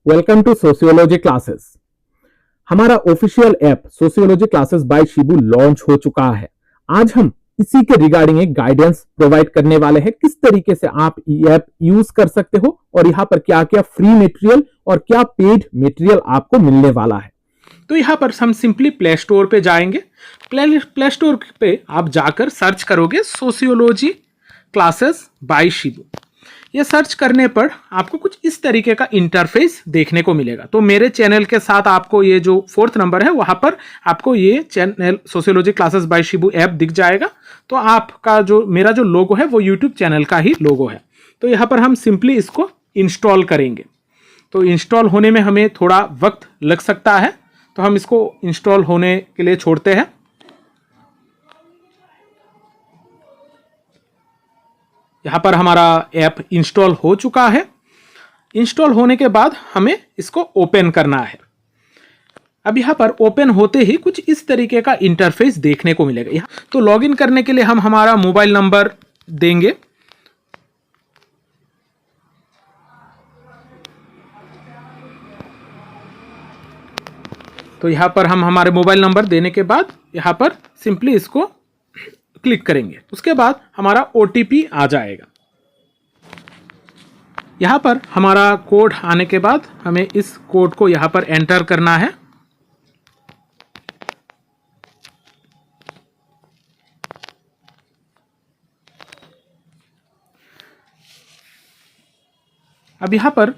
Welcome to sociology classes. हमारा official app sociology classes by Shibu launch हो चुका है। आज हम इसी के रिगार्डिंग एक गाइडेंस प्रोवाइड करने वाले हैं, किस तरीके से आप ये ऐप यूज कर सकते हो और यहाँ पर क्या क्या फ्री मटेरियल और क्या पेड मटेरियल आपको मिलने वाला है। तो यहाँ पर हम सिंपली प्ले स्टोर पे जाएंगे। प्ले स्टोर पे आप जाकर सर्च करोगे सोशियोलॉजी क्लासेस बाय शिबू। ये सर्च करने पर आपको कुछ इस तरीके का इंटरफेस देखने को मिलेगा। तो मेरे चैनल के साथ आपको ये जो 4th नंबर है वहाँ पर आपको ये channel sociology classes by Shibu app दिख जाएगा। तो आपका जो मेरा जो लोगो है वो यूट्यूब चैनल का ही लोगो है। तो यहाँ पर हम सिंपली इसको इंस्टॉल करेंगे। तो इंस्टॉल होने में हमें थोड़ा वक्त लग सकता है, तो हम इसको इंस्टॉल होने के लिए छोड़ते हैं। यहाँ पर हमारा ऐप इंस्टॉल हो चुका है। इंस्टॉल होने के बाद हमें इसको ओपन करना है। अब यहाँ पर ओपन होते ही कुछ इस तरीके का इंटरफेस देखने को मिलेगा। तो लॉगिन करने के लिए हम हमारा मोबाइल नंबर देंगे। तो यहाँ पर हम हमारे मोबाइल नंबर देने के बाद यहाँ पर सिंपली इसको क्लिक करेंगे। उसके बाद हमारा OTP आ जाएगा। यहाँ पर हमारा कोड आने के बाद हमें इस कोड को यहाँ पर एंटर करना है। अब यहाँ पर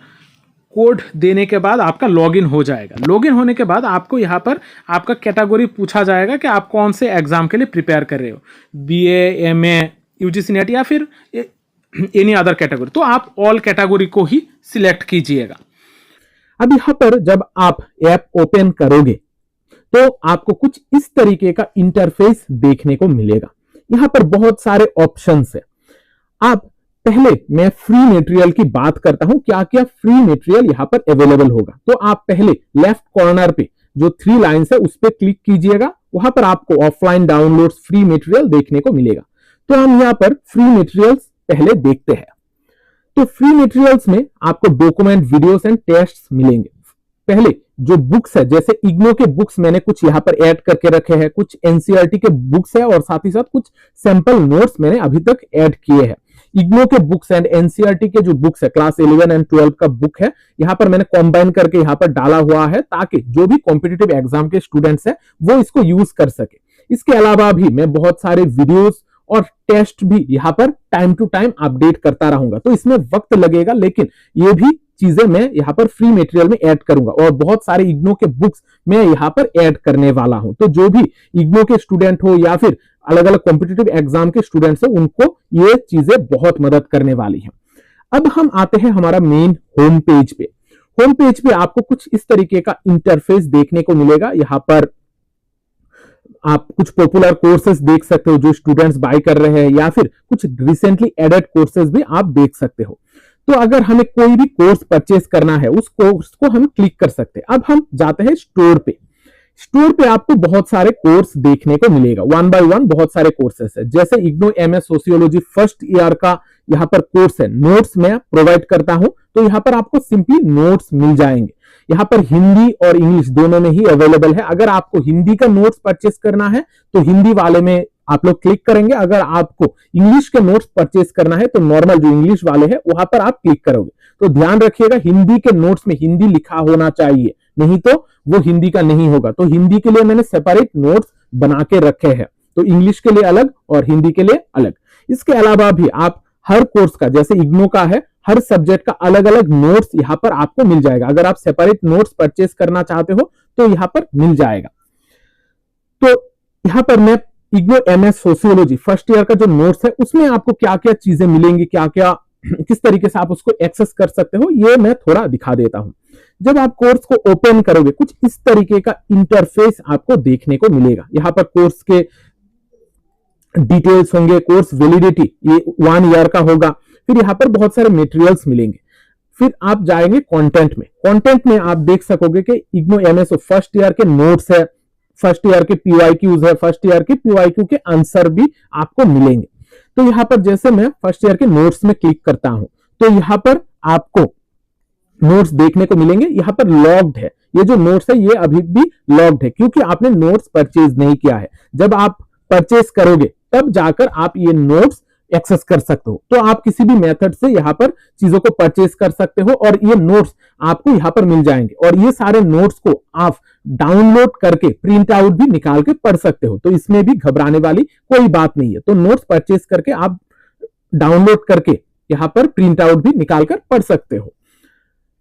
कोड देने के बाद आपका लॉगिन हो जाएगा। लॉगिन होने के बाद आपको यहाँ पर आपका कैटेगरी पूछा जाएगा कि आप कौन से एग्जाम के लिए प्रिपेयर कर रहे हो, BA, MA, UGC नेट या फिर एनी अदर कैटेगरी। तो आप ऑल कैटेगरी को ही सिलेक्ट कीजिएगा। अब यहाँ पर जब आप ऐप ओपन करोगे तो आपको कुछ इस तरीके का इंटरफेस देखने को मिलेगा। यहाँ पर बहुत सारे ऑप्शंस है। आप पहले मैं फ्री मटेरियल की बात करता हूं, क्या क्या फ्री मटेरियल यहां पर अवेलेबल होगा। तो आप पहले लेफ्ट कॉर्नर पे जो 3 लाइंस है उस पर क्लिक कीजिएगा। वहां पर आपको ऑफलाइन डाउनलोड्स फ्री मटेरियल देखने को मिलेगा। तो हम यहां पर फ्री मटेरियल्स पहले देखते हैं। तो फ्री मटेरियल्स में आपको डॉक्यूमेंट, वीडियोस एंड टेस्ट्स मिलेंगे। पहले जो बुक्स है, जैसे इग्नो के बुक्स मैंने कुछ यहाँ पर ऐड करके रखे हैं, कुछ एनसीईआरटी के बुक्स है और साथ ही साथ कुछ सैंपल नोट्स मैंने अभी तक ऐड किए हैं। इग्नो के बुक्स एंड एनसीईआरटी के जो बुक्स है, क्लास 11 एंड 12 का बुक है, यहाँ पर मैंने कंबाइन करके यहाँ पर डाला हुआ है ताकि जो भी कॉम्पिटिटिव एग्जाम के स्टूडेंट्स है वो इसको यूज कर सके। इसके अलावा भी मैं बहुत सारे वीडियोस और टेस्ट भी यहाँ पर टाइम टू टाइम अपडेट करता रहूंगा। तो इसमें वक्त लगेगा, लेकिन ये भी चीजें मैं यहाँ पर फ्री मटेरियल में ऐड करूंगा और बहुत सारे इग्नो के बुक्स मैं यहाँ पर ऐड करने वाला हूं। तो जो भी इग्नो के स्टूडेंट हो या फिर अलग अलग कॉम्पिटिटिव एग्जाम के स्टूडेंट्स हो, उनको ये चीजें बहुत मदद करने वाली हैं। अब हम आते हैं हमारा मेन होम पेज पे। होम पेज पे आपको कुछ इस तरीके का इंटरफेस देखने को मिलेगा। यहाँ पर आप कुछ पॉपुलर कोर्सेज देख सकते हो जो स्टूडेंट्स बाय कर रहे हैं, या फिर कुछ रिसेंटली एडेड कोर्सेज भी आप देख सकते हो। तो अगर हमें कोई भी कोर्स परचेस करना है, उस कोर्स को हम क्लिक कर सकते हैं। अब हम जाते हैं स्टोर पे। स्टोर पे आपको बहुत सारे कोर्स देखने को मिलेगा। 1 बाय 1 बहुत सारे कोर्सेस है। जैसे IGNOU MS sociology first year का यहाँ पर कोर्स है, नोट्स मैं प्रोवाइड करता हूं। तो यहाँ पर आपको सिंपली नोट्स मिल जाएंगे। यहाँ पर हिंदी और इंग्लिश दोनों में ही अवेलेबल है। अगर आपको हिंदी का नोट्स परचेस करना है तो हिंदी वाले में आप लोग क्लिक करेंगे। अगर आपको इंग्लिश के नोट्स परचेस करना है तो नॉर्मल जो इंग्लिश वाले हैं वहां पर आप क्लिक करोगे। तो ध्यान रखिएगा, हिंदी के नोट्स में हिंदी लिखा होना चाहिए, नहीं तो वो हिंदी का नहीं होगा। तो हिंदी के लिए मैंने सेपरेट नोट्स बना के रखे हैं, तो इंग्लिश के लिए अलग और हिंदी के लिए अलग। इसके अलावा भी आप हर कोर्स का, जैसे इग्नो का है, हर सब्जेक्ट का अलग अलग नोट्स यहाँ पर आपको मिल जाएगा। अगर आप सेपरेट नोट्स परचेस करना चाहते हो तो यहाँ पर मिल जाएगा। तो यहाँ पर मैं IGNOU MS sociology first year का जो नोट्स है उसमें आपको क्या क्या चीजें मिलेंगी, क्या क्या किस तरीके से आप उसको एक्सेस कर सकते हो, ये मैं थोड़ा दिखा देता हूं। जब आप कोर्स को ओपन करोगे कुछ इस तरीके का इंटरफेस आपको देखने को मिलेगा। यहाँ पर कोर्स के डिटेल्स होंगे, कोर्स वैलिडिटी ये 1 ईयर का होगा। फिर यहाँ पर बहुत सारे मटेरियल्स मिलेंगे। फिर आप जाएंगे कंटेंट में। कंटेंट में आप देख सकोगे कि इग्नो MS फर्स्ट ईयर के नोट्स है, फर्स्ट ईयर के PYQs है, फर्स्ट ईयर के PYQ के आंसर भी आपको मिलेंगे। तो यहाँ पर जैसे मैं फर्स्ट ईयर के नोट्स में क्लिक करता हूं तो यहाँ पर आपको नोट्स देखने को मिलेंगे। यहाँ पर लॉग्ड है, ये जो नोट्स है ये अभी भी लॉग्ड है क्योंकि आपने नोट्स परचेज नहीं किया है। जब आप परचेज करोगे तब जाकर आप ये नोट्स एक्सेस कर सकते हो। तो आप किसी भी मेथड से यहाँ पर चीजों को परचेज कर सकते हो और ये नोट्स आपको यहाँ पर मिल जाएंगे और ये सारे नोट्स को आप डाउनलोड करके प्रिंट आउट भी निकाल के पढ़ सकते हो। तो इसमें भी घबराने वाली कोई बात नहीं है। तो नोट्स परचेज करके आप डाउनलोड करके यहाँ पर प्रिंट आउट भी निकाल कर पढ़ सकते हो।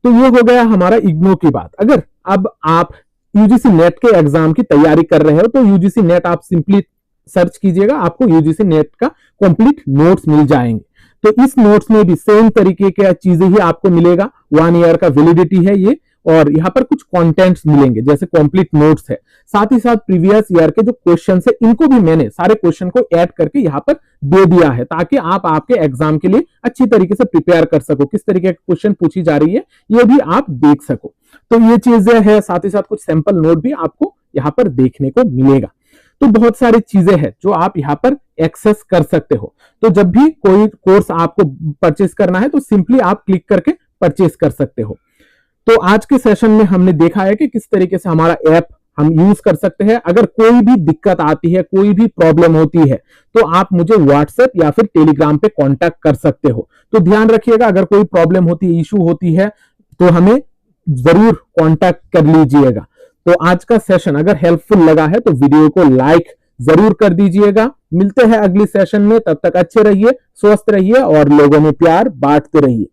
तो ये हो गया हमारा इग्नो की बात। अगर अब आप यूजीसी नेट के एग्जाम की तैयारी कर रहे हो तो यूजीसी नेट आप सिंपली सर्च कीजिएगा, आपको यूजीसी नेट का कंप्लीट नोट्स मिल जाएंगे। तो इस नोट्स में भी सेम तरीके की चीजें ही आपको मिलेगा। 1 ईयर का वैलिडिटी है ये और यहाँ पर कुछ कंटेंट्स मिलेंगे जैसे कंप्लीट नोट्स है, साथ ही साथ प्रीवियस ईयर के जो क्वेश्चन है इनको भी मैंने सारे क्वेश्चन को ऐड करके यहाँ पर दे दिया है ताकि आप आपके एग्जाम के लिए अच्छी तरीके से प्रिपेयर कर सको। किस तरीके के क्वेश्चन पूछी जा रही है ये भी आप देख सको। तो ये चीजें है, साथ ही साथ कुछ सैंपल नोट भी आपको यहाँ पर देखने को मिलेगा। तो बहुत सारी चीजें हैं जो आप यहाँ पर एक्सेस कर सकते हो। तो जब भी कोई कोर्स आपको परचेस करना है तो सिंपली आप क्लिक करके परचेस कर सकते हो। तो आज के सेशन में हमने देखा है कि किस तरीके से हमारा ऐप हम यूज कर सकते हैं। अगर कोई भी दिक्कत आती है, कोई भी प्रॉब्लम होती है तो आप मुझे व्हाट्सएप या फिर टेलीग्राम पे कांटेक्ट कर सकते हो। तो ध्यान रखिएगा, अगर कोई प्रॉब्लम होती है, इशू होती है तो हमें जरूर कांटेक्ट कर लीजिएगा। तो आज का सेशन अगर हेल्पफुल लगा है तो वीडियो को लाइक जरूर कर दीजिएगा। मिलते हैं अगली सेशन में, तब तक अच्छे रहिए, स्वस्थ रहिए और लोगों में प्यार बांटते रहिए।